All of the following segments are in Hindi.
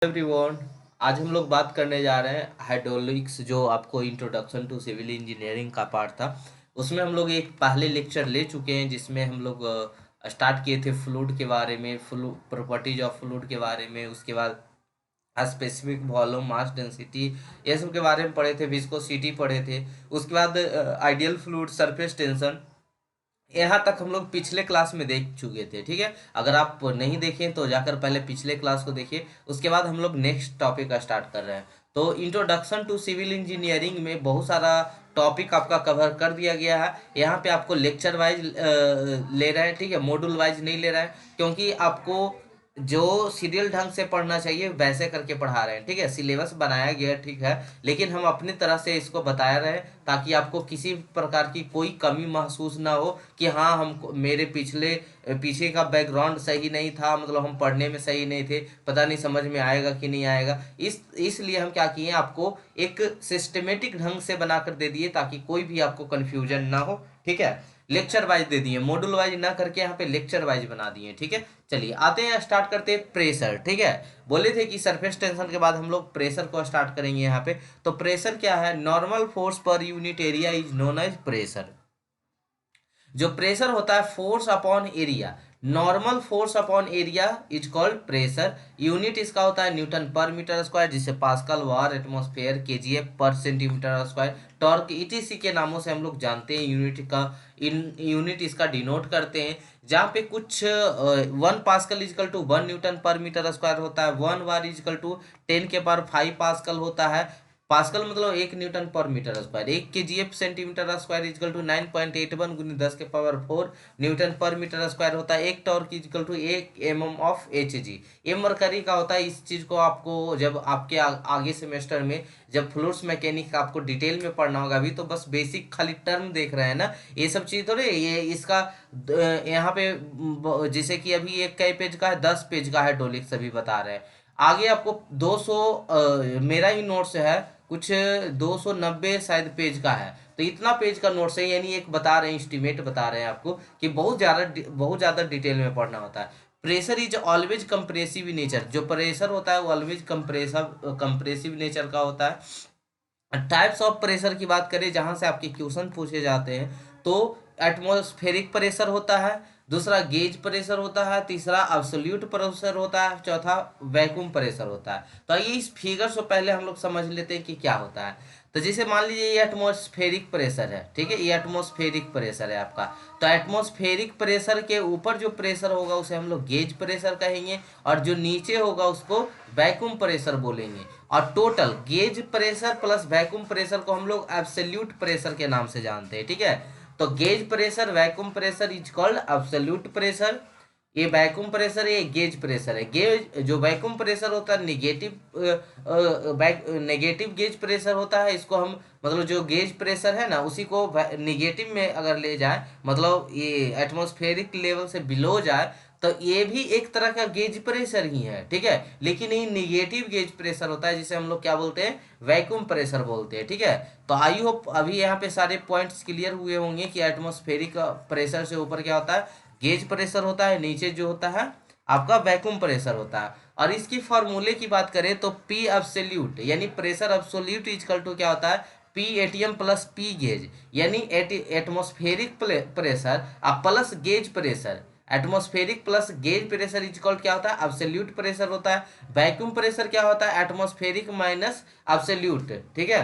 एवरीवन। आज हम लोग बात करने जा रहे हैं हाइड्रोलिक्स, जो आपको इंट्रोडक्शन टू सिविल इंजीनियरिंग का पार्ट था। उसमें हम लोग एक पहले लेक्चर ले चुके हैं, जिसमें हम लोग स्टार्ट किए थे फ्लूइड के बारे में, फ्लू प्रॉपर्टीज ऑफ फ्लूइड के बारे में। उसके बाद स्पेसिफिक वॉल्यूम, मास डेंसिटी, ये सब के बारे में पढ़े थे। विस्कोसिटी पढ़े थे। उसके बाद आइडियल फ्लूइड, सरफेस टेंशन, यहाँ तक हम लोग पिछले क्लास में देख चुके थे। ठीक है, अगर आप नहीं देखें तो जाकर पहले पिछले क्लास को देखिए। उसके बाद हम लोग नेक्स्ट टॉपिक का स्टार्ट कर रहे हैं। तो इंट्रोडक्शन टू सिविल इंजीनियरिंग में बहुत सारा टॉपिक आपका कवर कर दिया गया है। यहाँ पे आपको लेक्चर वाइज ले रहे हैं, ठीक है, मॉड्यूल वाइज नहीं ले रहे हैं, क्योंकि आपको जो सीरियल ढंग से पढ़ना चाहिए वैसे करके पढ़ा रहे हैं। ठीक है, सिलेबस बनाया गया ठीक है, लेकिन हम अपनी तरह से इसको बता रहे हैं ताकि आपको किसी प्रकार की कोई कमी महसूस ना हो कि हाँ हम मेरे पीछे का बैकग्राउंड सही नहीं था, मतलब हम पढ़ने में सही नहीं थे, पता नहीं समझ में आएगा कि नहीं आएगा। इसलिए हम क्या किए, आपको एक सिस्टमेटिक ढंग से बनाकर दे दिए ताकि कोई भी आपको कन्फ्यूजन ना हो। ठीक है, लेक्चर वाइज दे दिए, मॉड्यूल वाइज ना करके यहाँ पे लेक्चर वाइज बना दिए। ठीक है, चलिए आते हैं, स्टार्ट करते हैं प्रेशर। ठीक है, बोले थे कि सरफेस टेंशन के बाद हम लोग प्रेशर को स्टार्ट करेंगे यहाँ पे। तो प्रेशर क्या है? Normal force per unit area is known as pressure. जो प्रेशर होता है force upon area, normal force upon area is called pressure. Unit इसका होता है न्यूटन पर मीटर स्क्वायर, जिसे pascal, bar, atmosphere, KGF per centimetre square, torque etc के नामों से हम लोग जानते हैं। यूनिट इसका डिनोट करते हैं, जहाँ पे कुछ 1 pascal is equal to 1 newton per metre square होता है, 1 वार इजकल टू 10⁵ पास्कल होता है। पास्कल मतलब 1 newton per metre square. 1 KGF centimetre square equal to 9.81 गुनी 10⁴ न्यूटन पर मीटर स्क्वायर होता है। एक torque is equal to 1 mm of Hg। M mercury का होता है। इस चीज को आपको जब आपके आगे सेमेस्टर में जब फ्लूइड्स मैकेनिक आपको डिटेल में पढ़ना होगा, अभी तो बस बेसिक खाली टर्म देख रहे हैं ना, ये सब चीज थोड़े ये इसका यहाँ पे जैसे कि अभी एक कई पेज का है, 10 पेज का है हाइड्रोलिक्स अभी बता रहे हैं। आगे आपको 200 मेरा ही नोट्स है, कुछ 290 शायद पेज का है। तो इतना पेज का नोट्स है, यानी एक बता रहे हैं, एस्टिमेट बता रहे हैं आपको कि बहुत ज़्यादा डिटेल में पढ़ना होता है। Pressure is always compressive nature. जो प्रेशर होता है वो ऑलवेज कंप्रेसिव नेचर का होता है। टाइप्स ऑफ प्रेशर की बात करें, जहां से आपके क्वेश्चन पूछे जाते हैं, तो एटमॉस्फेरिक प्रेशर होता है, दूसरा गेज प्रेशर होता है, तीसरा अब्सोल्यूट प्रेशर होता है, चौथा वैक्यूम प्रेशर होता है। तो आइए इस फिगर से पहले हम लोग समझ लेते हैं कि क्या होता है। तो जैसे मान लीजिए ये एटमॉस्फेरिक प्रेशर है, ठीक है, ये एटमॉस्फेरिक प्रेशर है आपका। तो एटमॉस्फेरिक प्रेशर के ऊपर जो प्रेशर होगा उसे हम लोग गेज प्रेशर कहेंगे, और जो नीचे होगा उसको वैक्यूम प्रेशर बोलेंगे। और total gauge pressure plus vacuum pressure को हम लोग एब्सोल्यूट प्रेशर के नाम से जानते हैं। ठीक है, तो gauge pressure, vacuum pressure is called absolute pressure. ये वैक्यूम प्रेशर है, ये गेज प्रेशर है। गेज जो वैक्यूम प्रेशर होता है नेगेटिव गेज प्रेशर होता है। इसको हम मतलब जो गेज प्रेशर है ना, उसी को निगेटिव में अगर ले जाए, मतलब ये एटमॉस्फेरिक लेवल से बिलो जाए, तो ये भी एक तरह का गेज प्रेशर ही है। ठीक है, लेकिन ये निगेटिव गेज प्रेशर होता है, जिसे हम लोग क्या बोलते हैं, वैक्यूम प्रेशर बोलते हैं। ठीक है, तो आई होप अभी यहाँ पे सारे पॉइंट्स क्लियर हुए होंगे कि एटमॉस्फेरिक प्रेशर से ऊपर क्या होता है, गेज प्रेशर होता है, नीचे जो होता है आपका वैक्यूम प्रेशर होता है। और इसकी फॉर्मूले की बात करें तो पी एब्सोल्यूट यानी प्रेशर एब्सोल्यूट इजकल टू क्या होता है, P ATM plus P gauge, यानी atmospheric pressure plus gauge pressure. Atmospheric plus gauge pressure is equal क्या होता है, एब्सोल्यूट प्रेशर होता है। वैक्यूम प्रेशर क्या होता है, एटमॉस्फेरिक माइनस एब्सोल्यूट। ठीक है,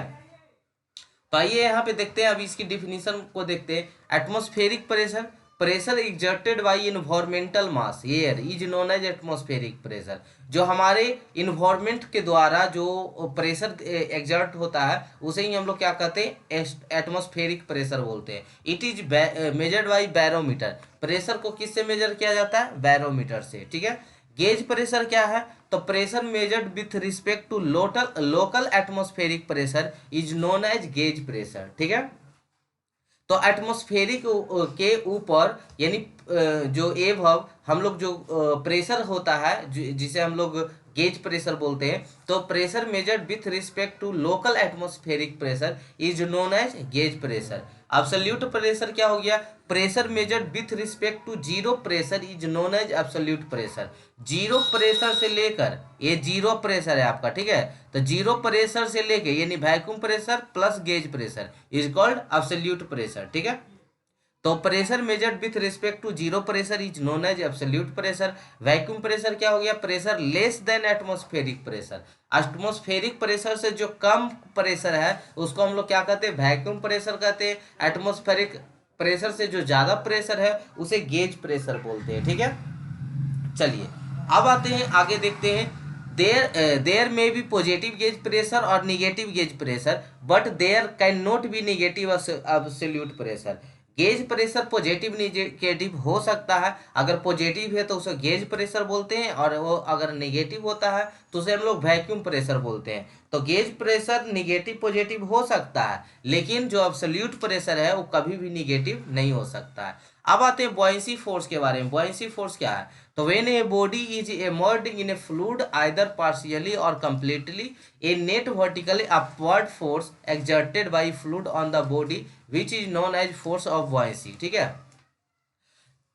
तो आइए यहाँ पे देखते हैं, अभी इसकी डिफिनीशन को देखते हैं। Atmospheric pressure, pressure exerted by environmental mass air is known as atmospheric pressure. जो हमारे इन्वायरमेंट के द्वारा जो प्रेशर एग्जर्ट होता है उसे ही हम लोग क्या कहते हैं, एटमॉस्फेरिक प्रेशर बोलते हैं। It is measured by barometer. Pressure को किससे मेजर किया जाता है, बैरोमीटर से। ठीक है, गेज प्रेशर क्या है, तो pressure measured with respect to local atmospheric pressure is known as gauge pressure. ठीक है, तो एटमॉस्फेरिक के ऊपर यानी जो एभव हम लोग जो प्रेशर होता है, जिसे हम लोग गेज प्रेशर बोलते हैं। तो pressure measured with respect to local atmospheric pressure is known as gauge pressure. Absolute pressure क्या हो गया, pressure measured with respect to zero pressure is known as absolute pressure. Zero pressure से लेकर, ये जीरो प्रेशर है आपका, ठीक है, तो जीरो प्रेशर से लेके यानी vacuum pressure plus gauge pressure is called absolute pressure, ठीक है। तो pressure measured with respect to zero pressure is known as absolute pressure. Vacuum pressure क्या हो गया, pressure less than atmospheric pressure. Atmospheric pressure से जो कम प्रेशर है उसको हम लोग क्या कहते हैं, वैक्यूम प्रेशर कहते हैं। एटमॉस्फेरिक प्रेशर से जो ज्यादा प्रेशर है उसे गेज प्रेशर बोलते हैं, ठीक है। चलिए अब आते हैं आगे, देखते हैं there may be positive gauge pressure और negative gauge pressure, but there can not be negative absolute pressure. Gauge pressure positive negative हो सकता है, अगर पॉजिटिव है तो उसे गेज प्रेशर बोलते हैं, और वो अगर निगेटिव होता है तो उसे हम लोग वैक्यूम प्रेशर बोलते हैं। तो गेज प्रेशर निगेटिव पॉजिटिव हो सकता है, लेकिन जो एब्सोल्यूट प्रेशर है वो कभी भी निगेटिव नहीं हो सकता है। अब आते हैं बॉयंसी फोर्स के बारे में। बॉयंसी फोर्स क्या है, तो when a body is immersed in a fluid either partially और completely, a net vertically upward force exerted by fluid on the body which is known as force of buoyancy, ठीक है।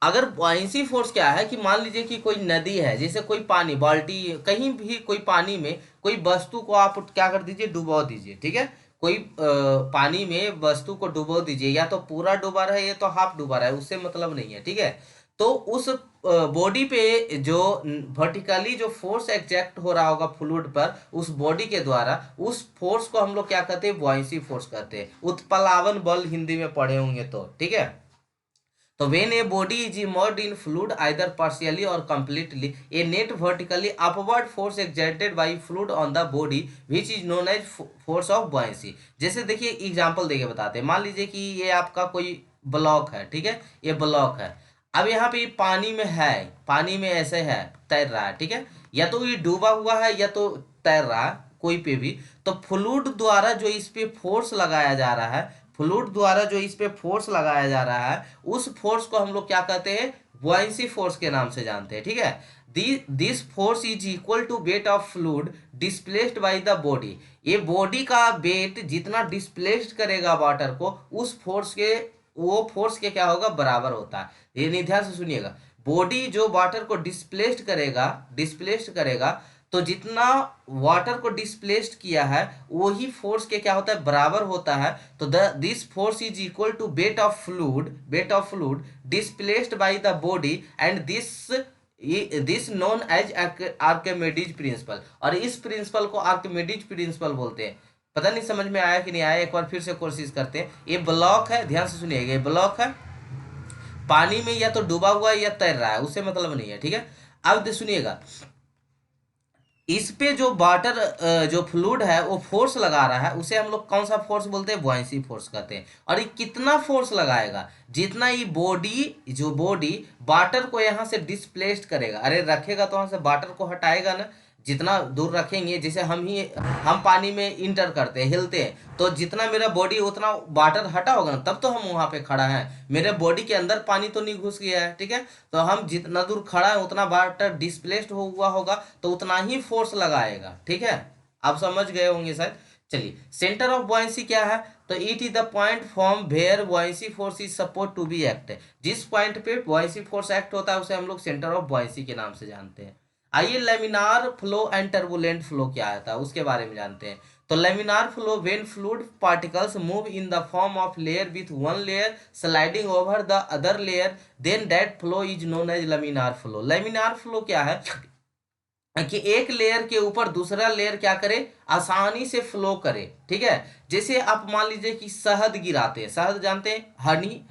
अगर बॉयंसी फोर्स क्या है कि मान लीजिए कि कोई नदी है, जैसे कोई पानी बाल्टी, कहीं भी कोई पानी में कोई वस्तु को आप क्या कर दीजिए, डुबो दीजिए, ठीक है। कोई पानी में वस्तु को डुबो दीजिए, या तो पूरा डूबा रहा है या तो हाफ डूबा रहा है, उससे मतलब नहीं है, ठीक है। तो उस बॉडी पे जो वर्टिकली जो फोर्स एग्जैक्ट हो रहा होगा फ्लूइड पर, उस बॉडी के द्वारा, उस फोर्स को हम लोग क्या कहते हैं, बॉयंसी फोर्स कहते हैं। उत्प्लावन बल हिंदी में पढ़े होंगे तो, ठीक है। तो when a body is immersed in fluid either partially or completely, a net vertically upward force exerted by fluid on the body which is known as force of buoyancy। जैसे देखिए एग्जांपल देके बताते हैं, मान लीजिए कि ये आपका कोई ब्लॉक है, ठीक है, ये ब्लॉक है। अब यहाँ पे पानी में है, पानी में ऐसे है, तैर रहा है, ठीक है, या तो ये डूबा हुआ है या तो तैर रहा है, कोई पे भी। तो फ्लूइड द्वारा जो इस पे फोर्स लगाया जा रहा है, फ्लूइड द्वारा जो इस पे फोर्स लगाया जा रहा है, उस फोर्स को हम लोग क्या कहते हैं, बुआयंसी फोर्स के नाम से जानते हैं, ठीक है। This force is equal to weight of fluid displaced by the body. ये बॉडी का वेट जितना डिस्प्लेस्ड करेगा वाटर को, उस फोर्स के, वो फोर्स के क्या होगा, बराबर होता है। ये नहीं, ध्यान से सुनिएगा, बॉडी जो वाटर को डिस्प्लेस्ड करेगा, तो जितना वाटर को डिस्प्लेस्ड किया है वही फोर्स के क्या होता है, बराबर होता है। तो this force is equal to weight of fluid displaced by the body, and this known as Archimedes principle. और इस प्रिंसिपल को आर्किमिडीज प्रिंसिपल बोलते हैं। पता नहीं समझ में आया कि नहीं आया, एक बार फिर से कोशिश करते हैं। ये ब्लॉक है, ध्यान से सुनिएगा, ये ब्लॉक है, पानी में या तो डूबा हुआ है या तैर रहा है, उससे मतलब नहीं है, ठीक है। अब सुनिएगा, इस पे जो वाटर जो फ्लूइड है वो फोर्स लगा रहा है, उसे हम लोग कौन सा फोर्स बोलते हैं, बुआयंसी फोर्स कहते हैं। और ये कितना फोर्स लगाएगा, जितना ये बॉडी वाटर को यहाँ से डिस्प्लेस्ड करेगा, अरे रखेगा तो वहां से वाटर को हटाएगा ना, जितना दूर रखेंगे, जैसे हम पानी में इंटर करते हैं, हिलते हैं, तो जितना मेरा बॉडी उतना वाटर हटा होगा ना, तब तो हम वहां पे खड़ा हैं। मेरे बॉडी के अंदर पानी तो नहीं घुस गया है, ठीक है। तो हम जितना दूर खड़ा है उतना वाटर डिस्प्लेस्ड हुआ होगा, तो उतना ही फोर्स लगाएगा, ठीक है। आप समझ गए होंगे शायद। चलिए, सेंटर ऑफ बॉयंसी क्या है, तो it is the point from where buoyancy force is suppose to be act. जिस पॉइंट पे बॉयंसी फोर्स एक्ट होता है उसे हम लोग सेंटर ऑफ बॉयंसी के नाम से जानते हैं। आइए laminar flow and turbulent flow क्या आता है उसके बारे में जानते हैं। तो laminar flow when fluid particles move in the form of layer with one layer sliding over the other layer, then that flow is known as laminar flow. Laminar flow क्या है कि एक लेयर के ऊपर दूसरा लेयर क्या करे, आसानी से फ्लो करे, ठीक है। जैसे आप मान लीजिए कि शहद गिराते हैं, शहद जानते हैं,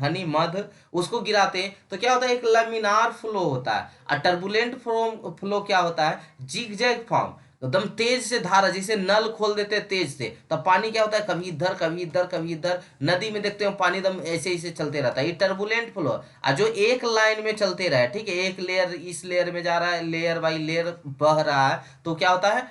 हनी मध, उसको गिराते हैं तो क्या होता है, एक लैमिनार फ्लो होता है। और टर्बुलेंट फ्लो क्या होता है, जिगजैग फॉर्म, एकदम तेज से धारा, जैसे नल खोल देते हैं तेज से, तब पानी क्या होता है, कभी इधर कभी इधर कभी इधर। नदी में देखते हो पानी एकदम ऐसे ऐसे चलते रहता है, ये टर्बुलेंट फ्लो। और जो एक लाइन में चलते रहे, ठीक है, एक लेयर इस लेयर में जा रहा है, लेयर बाई लेयर बह रहा है, तो क्या होता है,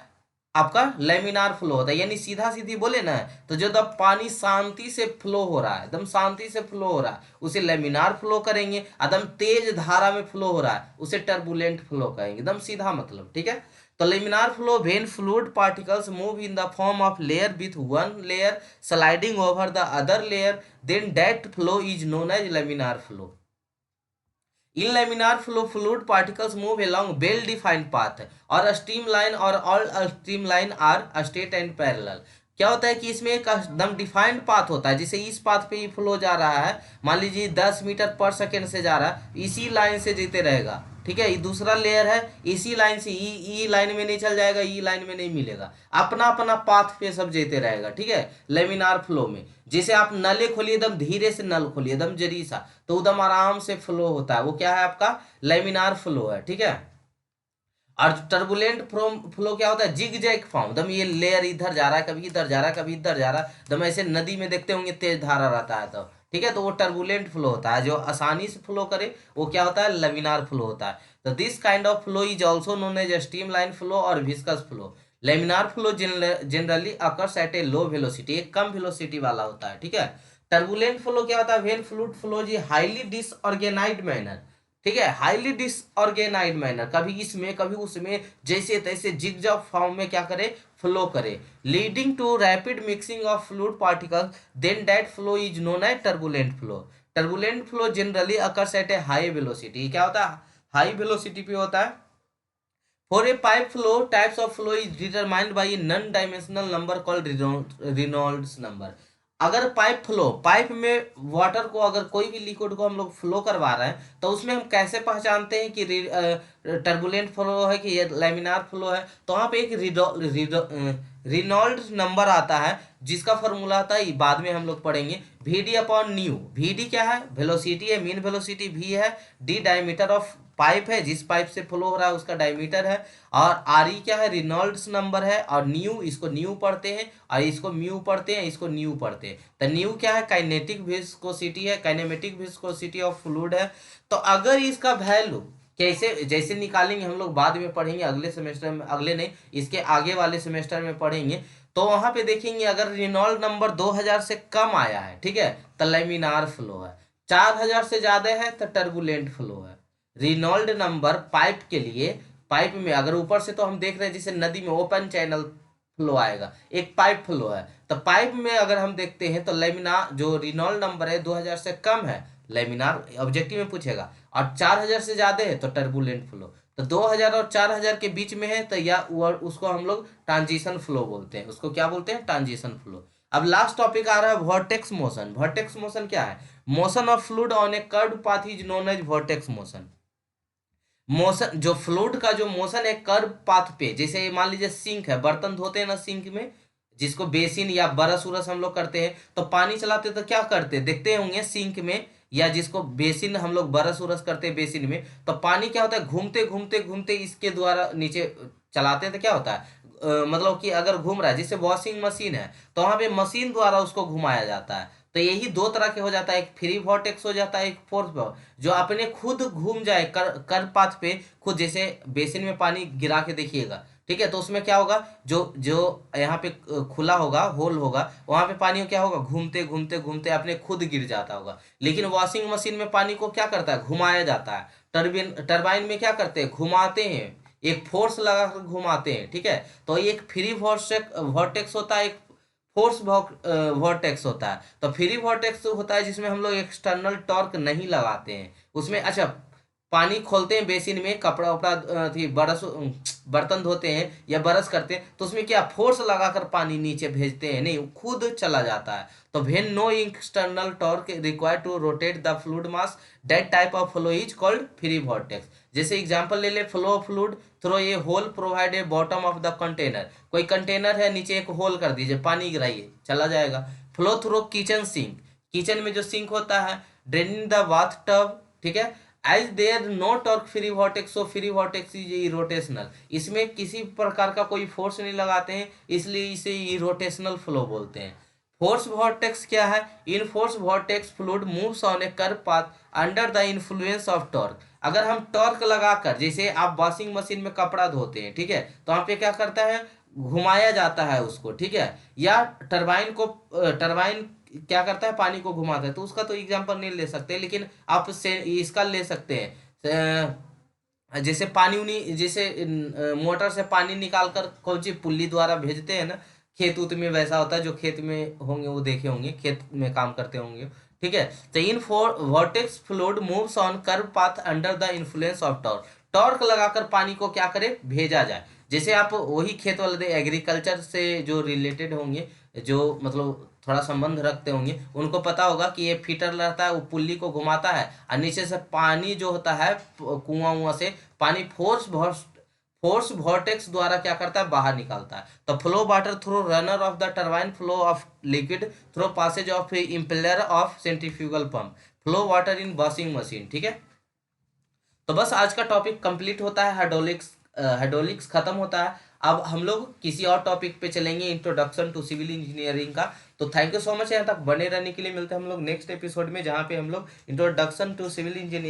आपका लेमिनार फ्लो होता है। यानी सीधा सीधी बोले ना, तो जो तब पानी शांति से फ्लो हो रहा है, एकदम शांति से फ्लो हो रहा है, उसे लेमिनार फ्लो करेंगे। एकदम तेज धारा में फ्लो हो रहा है, उसे टर्बुलेंट फ्लो कहेंगे, एकदम सीधा मतलब, ठीक है। तो laminar flow when fluid particles move in the form of layer with one layer sliding over the other layer, then that flow is known as laminar flow. In laminar flow, fluid particles move along well-defined path और streamline और all streamline are straight and parallel। क्या होता है कि इसमें एक एकदम डिफाइंड पाथ होता है, जैसे इस पाथ पे ही फ्लो जा रहा है, मान लीजिए 10 मीटर पर सेकेंड से जा रहा है, इसी लाइन से जीते रहेगा, ठीक है। ये दूसरा लेयर है, इसी लाइन से ई लाइन में नहीं चल जाएगा, ई लाइन में नहीं मिलेगा, अपना अपना पाथ पे सब जेते रहेगा, ठीक है। लेमिनार फ्लो में जैसे आप नले खोलिए, एकदम धीरे से नल खोलिए, एकदम जरी सा, तो एकदम आराम से फ्लो होता है, वो क्या है आपका लेमिनार फ्लो है, ठीक है। और टर्बुलेंट फ्लो क्या होता है, जिग जैग फॉर्म, एकदम ये लेयर इधर जा रहा है, कभी इधर जा रहा है, कभी इधर जा रहा है, एकदम ऐसे नदी में देखते होंगे तेज धारा रहता है, तो ठीक है, तो वो टर्बुलेंट फ्लो होता है। जो आसानी से फ्लो करे वो क्या होता है, लेमिनार फ्लो होता है। तो this kind of flow is also known as streamline flow और viscous flow. Laminar flow generally occurs at a low velocity, एक कम वेलोसिटी वाला होता है, ठीक है। टर्बुलेंट फ्लो क्या होता है, when fluid flows in highly disorganised manner, ठीक है, हाईली डिसऑर्गेनाइज्ड मैनर, कभी इसमें कभी उसमें, जैसे तैसे जिगजैग फॉर्म में क्या करे, फ्लो करे, leading to rapid mixing of fluid particles, then that flow is known as turbulent flow. Turbulent flow generally occurs at a high velocity, क्या होता है, हाई वेलोसिटी पे होता है। For a pipe flow, types of flow is determined by a non-dimensional number called Reynolds number। अगर पाइप फ्लो, पाइप में वाटर को, अगर कोई भी लिक्विड को हम लोग फ्लो करवा रहे हैं, तो उसमें हम कैसे पहचानते हैं कि टर्बुलेंट फ्लो है कि ये लेमिनार फ्लो है, तो वहाँ पे एक रिनॉल्ड्स नंबर आता है, जिसका फॉर्मूला आता है, बाद में हम लोग पढ़ेंगे, V D upon nu. V D क्या है, वेलोसिटी है, मीन वेलोसिटी वी है, डी डायमीटर ऑफ पाइप है, जिस पाइप से फ्लो हो रहा है उसका डायमीटर है, और आर ई क्या है, रिनॉल्ड्स नंबर है, और न्यू, इसको न्यू पढ़ते हैं, और इसको म्यू पढ़ते हैं, इसको न्यू पढ़ते हैं। तो न्यू क्या है, काइनेटिक विस्कोसिटी है, काइनेमेटिक विस्कोसिटी ऑफ फ्लूइड है। तो अगर इसका वैल्यू कैसे जैसे निकालेंगे हम लोग बाद में पढ़ेंगे, अगले सेमेस्टर में, अगले नहीं, इसके आगे वाले सेमेस्टर में पढ़ेंगे, तो वहां पे देखेंगे अगर रिनॉल्ड नंबर 2000 से कम आया है, ठीक है, तो लेमिनार फ्लो है, 4000 से ज्यादा है तो टर्बुलेंट फ्लो है। रिनॉल्ड नंबर पाइप के लिए, पाइप में अगर ऊपर से तो हम देख रहे हैं जैसे नदी में ओपन चैनल फ्लो आएगा, एक पाइप फ्लो है, तो पाइप में अगर हम देखते हैं तो लेमिनार जो रिनॉल्ड नंबर है 2000 से कम है, लेमिनार ऑब्जेक्टिव में पूछेगा, और 4000 से ज्यादा है तो टर्बुलेंट फ्लो। तो 2000 और 4000 के बीच में है तो या उसको हम लोग ट्रांजिशन फ्लो बोलते हैं, उसको क्या बोलते हैं, ट्रांजिशन फ्लो। अब लास्ट टॉपिक आ रहा है वॉर्टेक्स मोशन। वॉर्टेक्स मोशन क्या है, motion of fluid on a curved path is known as vortex motion. Motion, जो फ्लूइड का जो मोशन है कर्व पाथ पे, जैसे मान लीजिए सिंक है, बर्तन धोते हैं ना सिंक में, जिसको बेसिन या बरस उरस हम लोग करते हैं, तो पानी चलाते तो क्या करते हैं, देखते होंगे सिंक में, या जिसको बेसिन हम लोग बरस उरस करते हैं बेसिन में, तो पानी क्या होता है, घूमते घूमते घूमते इसके द्वारा नीचे चलाते हैं, तो क्या होता है, मतलब कि अगर घूम रहा है, जैसे वॉशिंग मशीन है, तो वहां पे मशीन द्वारा उसको घुमाया जाता है। तो यही दो तरह के हो जाता है, एक फ्री वॉर्टेक्स हो जाता है, एक फोर्स वॉर्टेक्स, जो अपने खुद घूम जाए कर पाथ पे खुद, जैसे बेसिन में पानी गिरा के देखिएगा, ठीक है, तो उसमें क्या होगा, जो जो यहाँ पे खुला होगा, होल होगा, वहां पे पानी क्या होगा, घूमते घूमते घूमते अपने खुद गिर जाता होगा। लेकिन वॉशिंग मशीन में पानी को क्या करता है, घुमाया जाता है। टर्बाइन में क्या करते हैं, घुमाते हैं, एक फोर्स लगाकर घुमाते हैं, ठीक है। तो एक फ्री वॉर्टेक्स होता है, एक फोर्स वॉर्टेक्स होता है। तो फ्री वॉर्टेक्स होता है जिसमें हम लोग एक्सटर्नल टॉर्क नहीं लगाते हैं उसमें। अच्छा, पानी खोलते हैं बेसिन में, कपड़ा उपड़ा बरस बर्तन धोते हैं या बरस करते हैं, तो उसमें क्या फोर्स लगाकर पानी नीचे भेजते हैं, नहीं, खुद चला जाता है। तो when no external torque required to rotate the fluid mass, that type of flow is called free vortex. जैसे एग्जांपल ले ले, flow of fluid through a hole provide a bottom of the container. कोई कंटेनर है, नीचे एक होल कर दीजिए, पानी गिराइए, चला जाएगा। Flow through kitchen sink, kitchen में जो सिंक होता है, ड्रेनिंग द बाथ टब, ठीक है। As there no torque free vortex, so free vortex is irrotational, इसमें किसी प्रकार का कोई फोर्स नहीं लगाते हैं, इसलिए इसे इरोटेशनल फ्लो बोलते हैं। फोर्स वॉर्टेक्स क्या है, in force vortex fluid moves on A curve path under the influence of torque. अगर हम टॉर्क लगाकर, जैसे आप वॉशिंग मशीन में कपड़ा धोते हैं, ठीक है, तो वहाँ पे क्या करता है, घुमाया जाता है उसको, ठीक है, या टरबाइन क्या करता है, पानी को घुमाता है, तो उसका तो एग्जांपल नहीं ले सकते, लेकिन आप से इसका ले सकते हैं, जैसे पानी उनी जैसे मोटर से पानी निकाल कर कौन सी पुल्ली द्वारा भेजते हैं ना, खेत उत में वैसा होता है। जो खेत में होंगे वो देखे होंगे, खेत में काम करते होंगे। ठीक है। तो in four vertex fluid moves on curve path under the influence of torque. Torque लगाकर पानी को क्या करे, भेजा जाए। जैसे आप वही खेत वाले एग्रीकल्चर से जो रिलेटेड होंगे, जो मतलब थोड़ा संबंध रखते होंगे, उनको पता होगा कि ये फीटर रहता है, वो पुल्ली को घुमाता है और नीचे से पानी जो होता है कुआं वुआं से पानी फोर्स वॉर्टेक्स द्वारा क्या करता है, बाहर निकालता है। तो flow water through runner of the turbine, flow of liquid through passage of impeller of centrifugal pump, flow water in washing machine. ठीक है। तो बस आज का टॉपिक कंप्लीट होता है, हाइड्रोलिक्स। हाइड्रोलिक्स खत्म होता है। अब हम लोग किसी और टॉपिक पे चलेंगे, इंट्रोडक्शन टू सिविल इंजीनियरिंग का। तो थैंक यू सो मच, यहाँ तक बने रहने के लिए। मिलते हैं हम लोग नेक्स्ट एपिसोड में, जहाँ पे हम लोग इंट्रोडक्शन टू सिविल इंजीनियरिंग